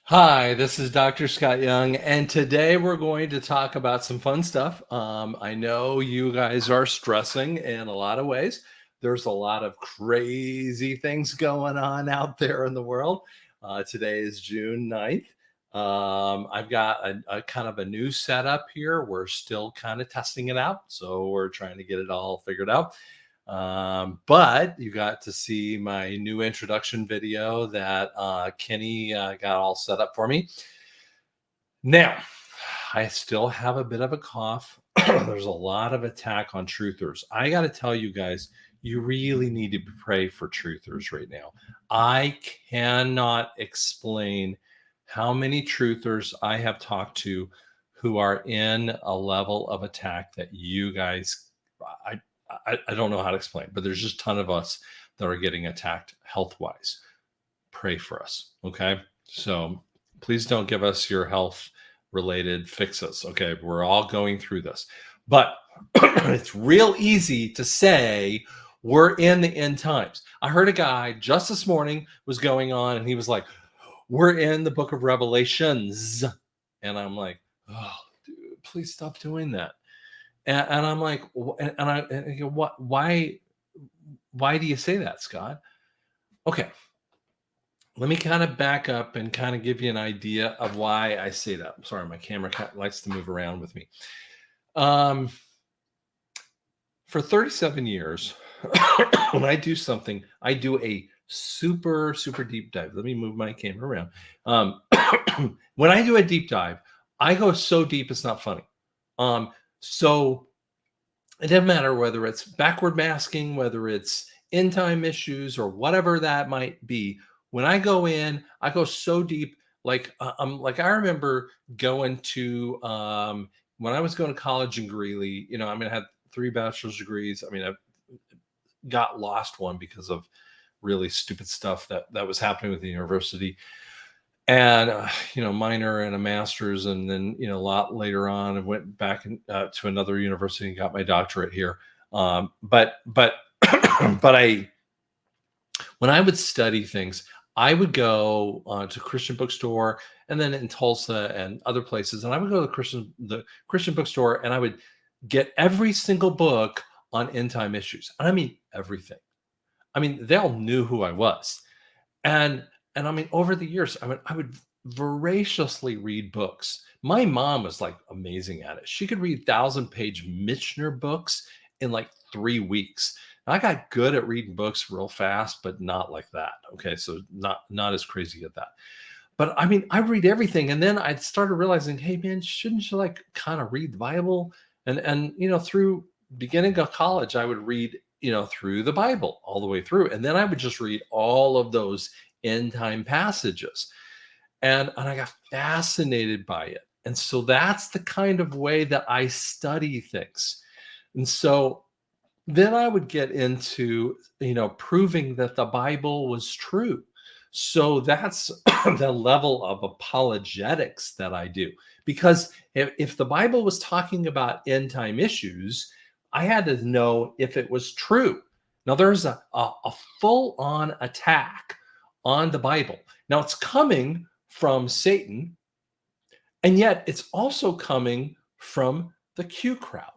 Hi, this is Dr. Scott Young, and today we're going to talk about some fun stuff. I know you guys are stressing in a lot of ways. There's a lot of crazy things going on out there in the world. Today is June 9th. I've got a kind of a new setup here. We're still kind of testing it out, so we're trying to get it all figured out. But you got to see my new introduction video that Kenny got all set up for me. Now, I still have a bit of a cough. There's a lot of attack on truthers. I got to tell you guys, you really need to pray for truthers right now. I cannot explain how many truthers I have talked to who are in a level of attack that you guys, I, I don't know how to explain, but there's just a ton of us that are getting attacked health wise. Pray for us. Okay. So please don't give us your health related fixes. Okay. We're all going through this, but it's real easy to say we're in the end times. I heard a guy just this morning was going on and he was like, we're in the book of Revelations. And I'm like, oh, dude, please stop doing that. And I'm like, and I go, what? Why do you say that, Scott? Okay, let me kind of back up and kind of give you an idea of why I say that. I'm sorry, my camera likes to move around with me. Um, for 37 years, when I do something, I do a super, super deep dive. Let me move my camera around. When I do a deep dive, I go so deep, it's not funny. So it doesn't matter whether it's backward masking, whether it's end time issues, or whatever that might be. When I go in, I go so deep. Like I remember going to when I was going to college in Greeley. You know, I mean, I had 3 bachelor's degrees. I mean, I got lost one because of really stupid stuff that was happening with the university, and minor and a master's, and then a lot later on I went back to another university and got my doctorate here. But but I when I would study things, I would go to Christian bookstore, and then in Tulsa and other places, and I would go to the Christian bookstore, and I would get every single book on end time issues. And I mean everything. I mean, they all knew who I was. And I mean, over the years, I would voraciously read books. My mom was like amazing at it. She could read 1,000-page Michener books in like 3 weeks. I got good at reading books real fast, but not like that. Okay, so not as crazy at that. But I mean, I read everything, and then I started realizing, hey man, shouldn't you like kind of read the Bible? And through beginning of college, I would read through the Bible all the way through, and then I would just read all of those end time passages, and I got fascinated by it. And so that's the kind of way that I study things. And so then I would get into proving that the Bible was true. So that's the level of apologetics that I do. Because if the Bible was talking about end time issues, I had to know if it was true. Now there's a full on attack on the Bible. Now it's coming from Satan, and yet it's also coming from the Q crowd.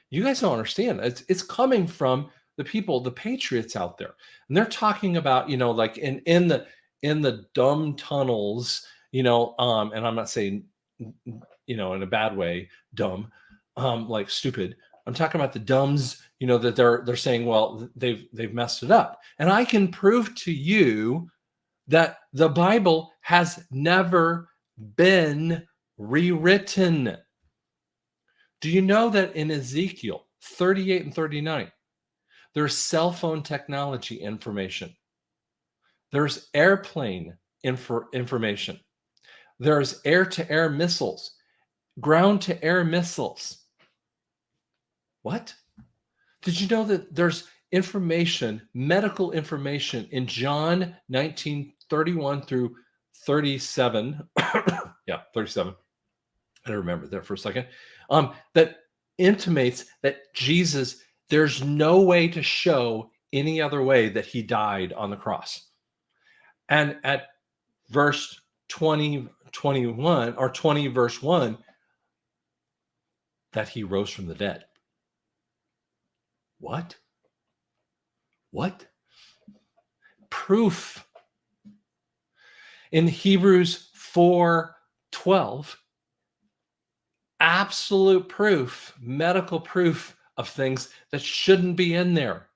You guys don't understand. It's coming from the people, the patriots out there, and they're talking about like in the dumb tunnels, and I'm not saying in a bad way, dumb, like stupid. I'm talking about the dumbs, that they're saying, well, they've messed it up, and I can prove to you that the Bible has never been rewritten. Do you know that in Ezekiel 38 and 39, there's cell phone technology information, there's airplane information, there's air-to-air missiles, ground-to-air missiles? What? Did you know that there's information, medical information in John 19:31 through 37? Yeah, 37. I remember that for a second. That intimates that Jesus, there's no way to show any other way that he died on the cross. And at verse 20:21 or 20 verse 1 that he rose from the dead. What? What? Proof. In Hebrews 4:12, absolute proof, medical proof of things that shouldn't be in there.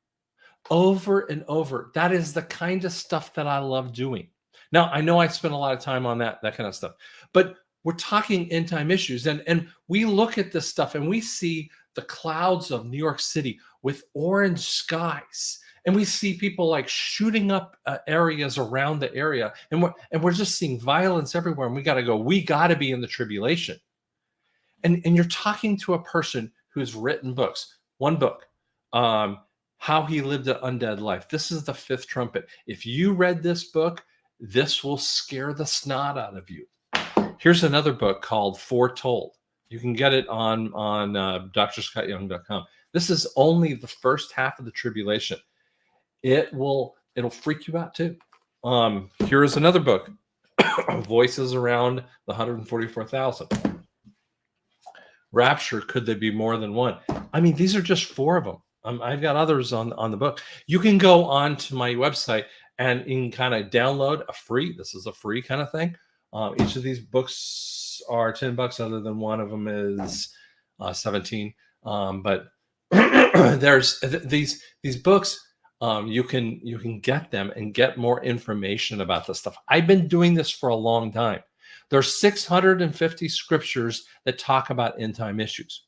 Over and over. That is the kind of stuff that I love doing. Now, I know I spend a lot of time on that kind of stuff, but we're talking end time issues, and we look at this stuff and we see the clouds of New York City with orange skies, and we see people like shooting up areas around the area, and we're just seeing violence everywhere, and we got to go. We got to be in the tribulation, and you're talking to a person who's written books. One book. How he lived an undead life. This is the fifth trumpet. If you read this book, this will scare the snot out of you. Here's another book called Foretold. You can get it on drscottyoung.com. This is only the first half of the tribulation. It'll freak you out too. Here is another book, Voices Around the 144,000. Rapture, could there be more than one? I mean, these are just four of them. I've got others on the book. You can go on to my website and you can kind of download this is a free kind of thing. Each of these books are $10, other than one of them is 17. But there's these books. You can get them and get more information about this stuff. I've been doing this for a long time. There's 650 scriptures that talk about end time issues.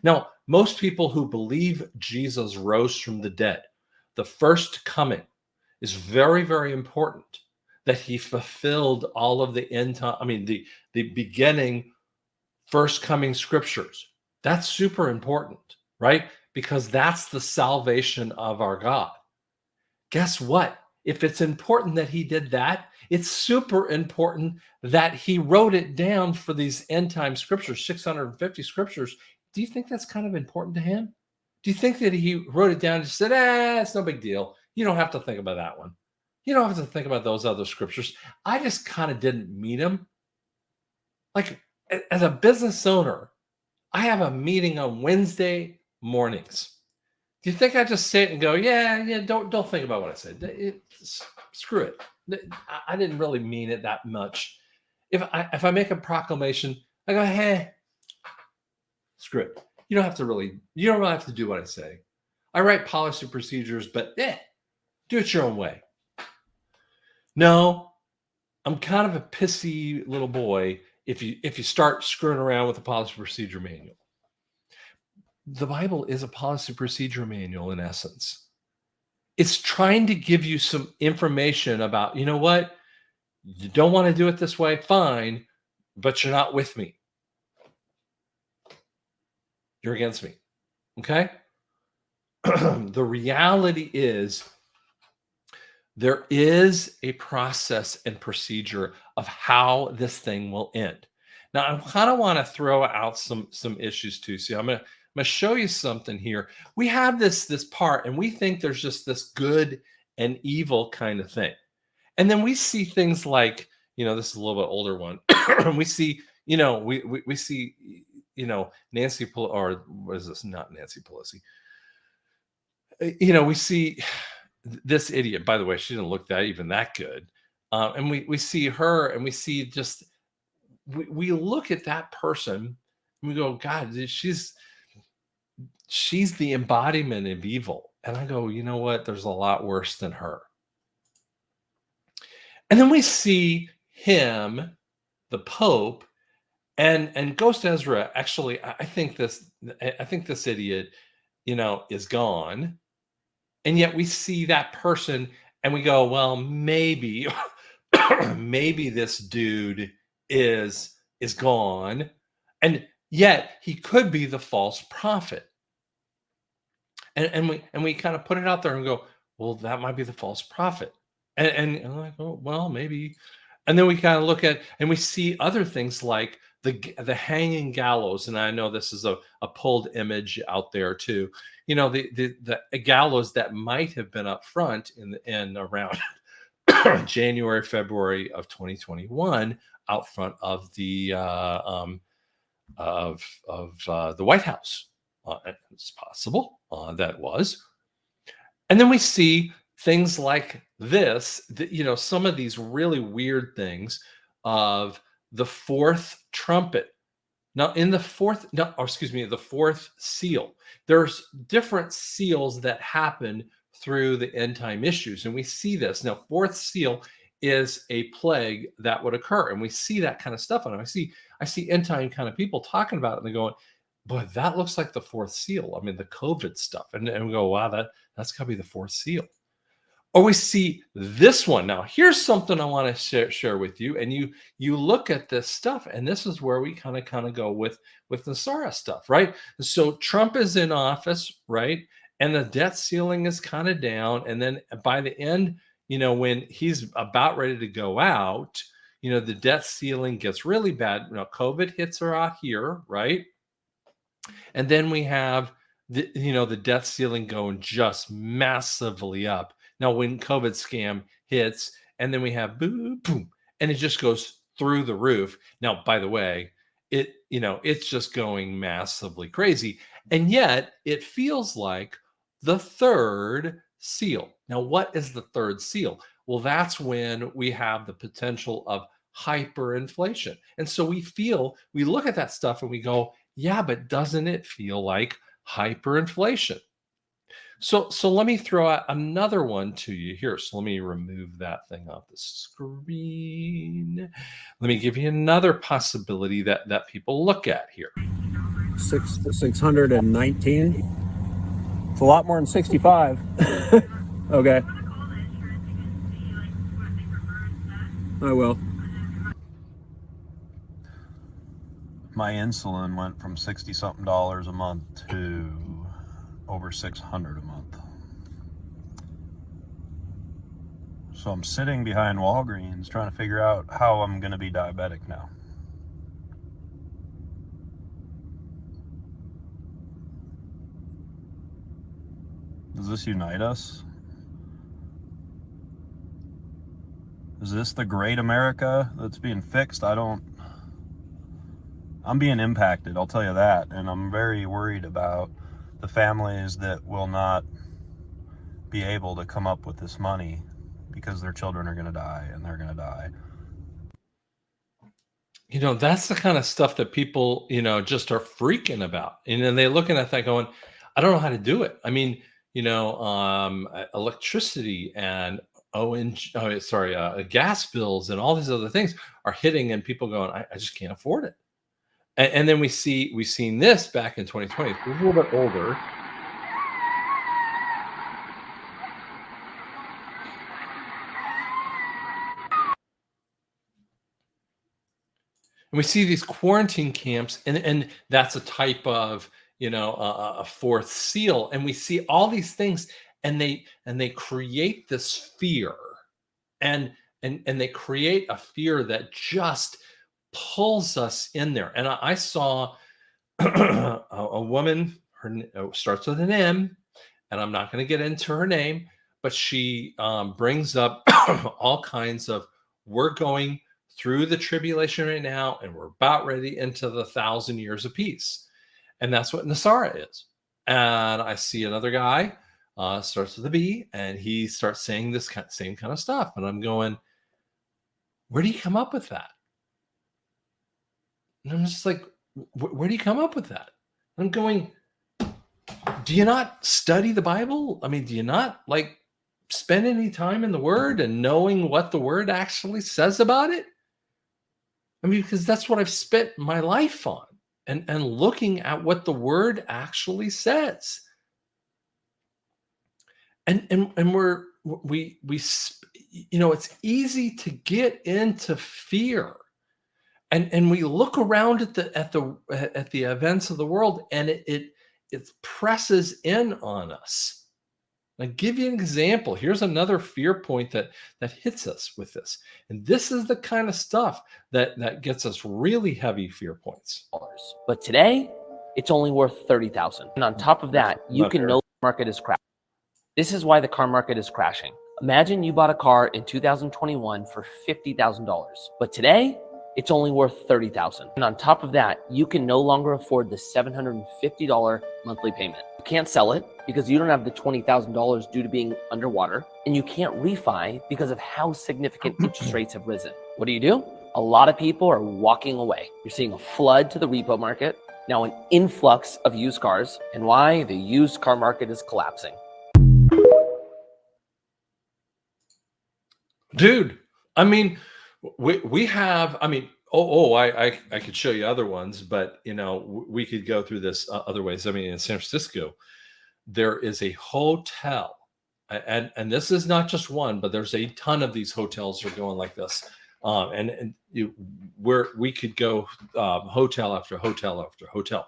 Now, most people who believe Jesus rose from the dead, the first coming, is very, very important, that he fulfilled all of the end time, the beginning first coming scriptures. That's super important, right? Because that's the salvation of our God. Guess what? If it's important that he did that, it's super important that he wrote it down for these end time scriptures, 650 scriptures. Do you think that's kind of important to him? Do you think that he wrote it down and just said, it's no big deal. You don't have to think about that one. You don't have to think about those other scriptures. I just kind of didn't meet him. Like, as a business owner, I have a meeting on Wednesday mornings. Do you think I just sit and go, don't think about what I said. Screw it. I didn't really mean it that much. If I make a proclamation, I go, hey, screw it. You don't really have to do what I say. I write policy procedures, but do it your own way. No, I'm kind of a pissy little boy if you start screwing around with the policy procedure manual. The Bible is a policy procedure manual in essence. It's trying to give you some information about, you know what? You don't want to do it this way, fine, but you're not with me. You're against me. Okay? The reality is there is a process and procedure of how this thing will end. Now, I kind of want to throw out some issues too. So I'm going to show you something here. We have this part, and we think there's just this good and evil kind of thing. And then we see things like, this is a little bit older one. We see, we see, Nancy Pelosi, or what is this? Not Nancy Pelosi. We see this idiot. By the way, she didn't look that good. And we see her, and we see just we look at that person, and we go, God, she's the embodiment of evil. And I go, you know what? There's a lot worse than her. And then we see him, the Pope, and Ghost Ezra. Actually, I think this idiot, is gone. And yet we see that person and we go, well, maybe, maybe this dude is gone. And yet he could be the false prophet. And we kind of put it out there and go, well, that might be the false prophet. And I'm like, oh, well, maybe. And then we kind of look at, and we see other things like the hanging gallows. And I know this is a pulled image out there too. The gallows that might have been up front and around January, February of 2021 out front of the White House. It's possible that was. And then we see things like this, some of these really weird things of the fourth trumpet. Now, in the fourth, no, or excuse me, the fourth seal, there's different seals that happen through the end time issues. And we see this. Now, fourth seal is a plague that would occur. And we see that kind of stuff on it. I see end time kind of people talking about it and they're going, boy, that looks like the fourth seal. I mean, the COVID stuff. And we go, wow, that's gotta be the fourth seal. Or we see this one. Now, here's something I want to share with you. And you look at this stuff, and this is where we kind of go with NASARA stuff, right? So Trump is in office, right? And the debt ceiling is kind of down. And then by the end, when he's about ready to go out, the debt ceiling gets really bad. COVID hits her out here, right? And then we have the debt ceiling going just massively up. Now, when COVID scam hits, and then we have boom, boom, and it just goes through the roof. Now, by the way, it's just going massively crazy. And yet it feels like the third seal. Now, what is the third seal? Well, that's when we have the potential of hyperinflation. And so we look at that stuff and we go, yeah, but doesn't it feel like hyperinflation? So let me throw out another one to you here. So let me remove that thing off the screen. Let me give you another possibility that people look at here. 619. It's a lot more than 65. Okay. I will. My insulin went from $60-something a month to over $600 a month. So I'm sitting behind Walgreens trying to figure out how I'm going to be diabetic now. Does this unite us? Is this the great America that's being fixed? I'm being impacted, I'll tell you that. And I'm very worried about the families that will not be able to come up with this money because their children are going to die and they're going to die. That's the kind of stuff that people, just are freaking about. And they're looking at that going, I don't know how to do it. I mean, electricity and gas bills and all these other things are hitting, and people going, I just can't afford it. And then we've seen this back in 2020. We're a little bit older. And we see these quarantine camps, and that's a type of, a fourth seal. And we see all these things, and they create this fear, and they create a fear that just pulls us in there. And I saw a woman, her starts with an M, and I'm not going to get into her name, but she brings up all kinds of, we're going through the tribulation right now, and we're about ready into the 1,000 years of peace. And that's what NASARA is. And I see another guy, starts with a B, and he starts saying this same kind of stuff. And I'm going, where do you come up with that? And I'm just like, where do you come up with that? I'm going, do you not study the Bible? I mean, do you not spend any time in the Word and knowing what the Word actually says about it? I mean, because that's what I've spent my life on, and looking at what the Word actually says. And it's easy to get into fear. And we look around at the events of the world, and it presses in on us. I'll give you an example. Here's another fear point that hits us with this. And this is the kind of stuff that gets us really heavy fear points. But today, it's only worth $30,000. And on top of that, you can know the market is crashing. This is why the car market is crashing. Imagine you bought a car in 2021 for $50,000, but today it's only worth $30,000. And on top of that, you can no longer afford the $750 monthly payment. You can't sell it because you don't have the $20,000 due to being underwater, and you can't refi because of how significant interest rates have risen. What do? A lot of people are walking away. You're seeing a flood to the repo market, now an influx of used cars, and why the used car market is collapsing. Dude, I mean, we have, I mean, I could show you other ones, but you know, we could go through this other ways. I mean, in San Francisco, there is a hotel, and this is not just one, but there's a ton of these hotels are going like this. And where we could go hotel after hotel after hotel.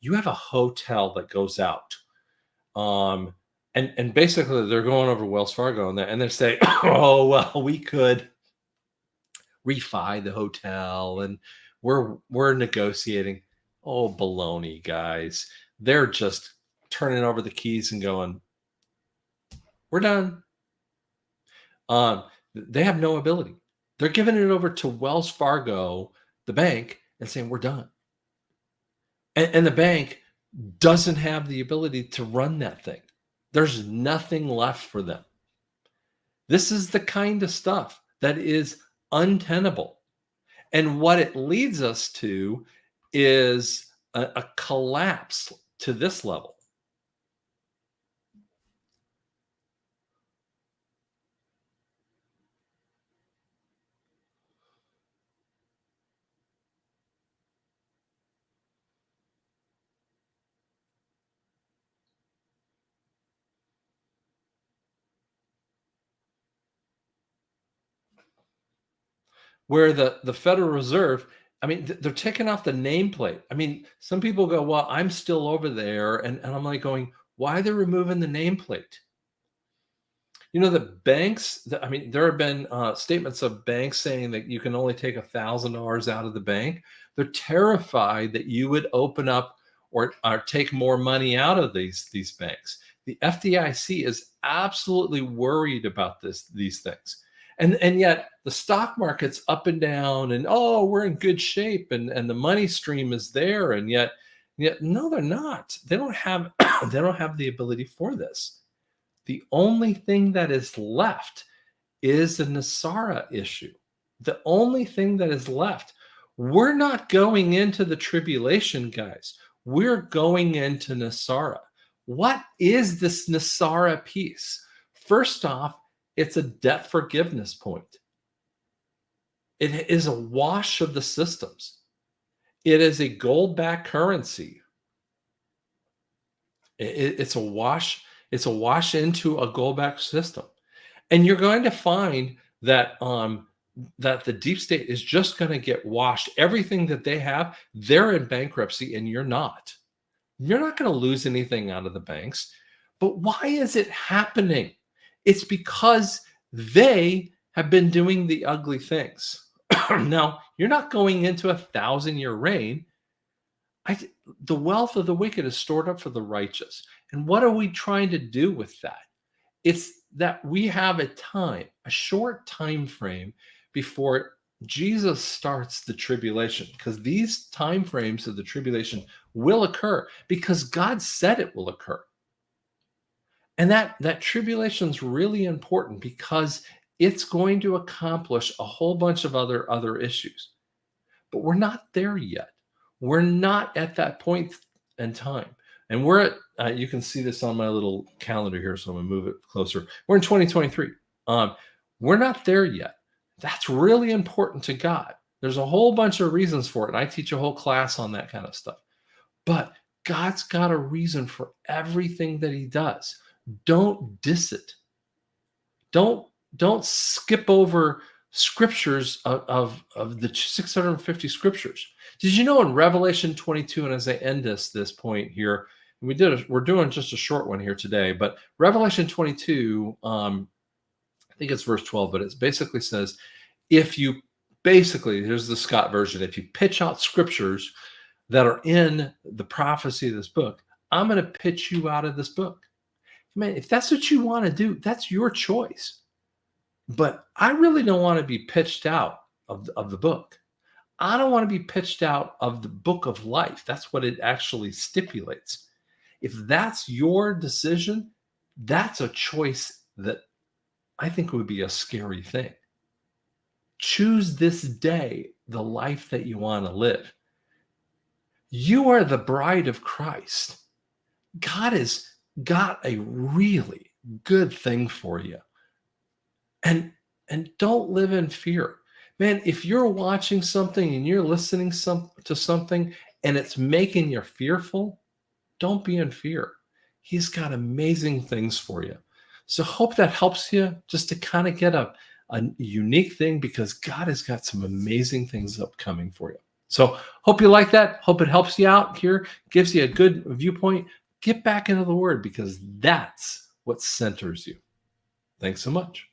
You have a hotel that goes out. And basically they're going over Wells Fargo and they say, oh, well, we could refi the hotel and we're negotiating. Oh, baloney, guys. They're just turning over the keys and going, we're done. They have no ability. They're giving it over to Wells Fargo, the bank, and saying, we're done. And the bank doesn't have the ability to run that thing. There's nothing left for them. This is the kind of stuff that is untenable. And what it leads us to is a collapse to this level. Where the Federal Reserve, I mean, they're taking off the nameplate. I mean, some people go, well, I'm still over there. And I'm like going, why are they removing the nameplate? You know, the banks, I mean, there have been statements of banks saying that you can only take $1,000 out of the bank. They're terrified that you would open up or take more money out of these banks. The FDIC is absolutely worried about these things. And yet the stock market's up and down and, oh, we're in good shape and the money stream is there. And yet no, they're not. They don't have they don't have the ability for this. The only thing that is left is the NASARA issue. The only thing that is left. We're not going into the tribulation, guys. We're going into NASARA. What is this NASARA piece? First off, it's a debt forgiveness point. It is a wash of the systems. It is a gold-backed currency. It's a wash. It's a wash into a gold-backed system, and you're going to find that that the deep state is just going to get washed. Everything that they have, they're in bankruptcy, and you're not. You're not going to lose anything out of the banks. But why is it happening? It's because they have been doing the ugly things. Now, you're not going into 1,000-year reign. The wealth of the wicked is stored up for the righteous. And what are we trying to do with that? It's that we have a short time frame before Jesus starts the tribulation, because these time frames of the tribulation will occur because God said it will occur. And that tribulation is really important because it's going to accomplish a whole bunch of other issues. But we're not there yet. We're not at that point in time. And we're at, you can see this on my little calendar here, so I'm going to move it closer. We're in 2023. We're not there yet. That's really important to God. There's a whole bunch of reasons for it. And I teach a whole class on that kind of stuff. But God's got a reason for everything that he does. Don't diss it. Don't skip over scriptures of the 650 scriptures. Did you know in Revelation 22, and as I end this point here, we're doing just a short one here today, but Revelation 22, I think it's verse 12, but it basically says, here's the Scott version, if you pitch out scriptures that are in the prophecy of this book, I'm going to pitch you out of this book. Man, if that's what you want to do, that's your choice. But I really don't want to be pitched out of the book. I don't want to be pitched out of the book of life. That's what it actually stipulates. If that's your decision, that's a choice that I think would be a scary thing. Choose this day the life that you want to live. You are the bride of Christ. God has got a really good thing for you. And don't live in fear. Man, if you're watching something and you're listening to something and it's making you fearful, don't be in fear. He's got amazing things for you. So hope that helps you just to kind of get a unique thing, because God has got some amazing things upcoming for you. So hope you like that. Hope it helps you out here, gives you a good viewpoint. Get back into the Word, because that's what centers you. Thanks so much.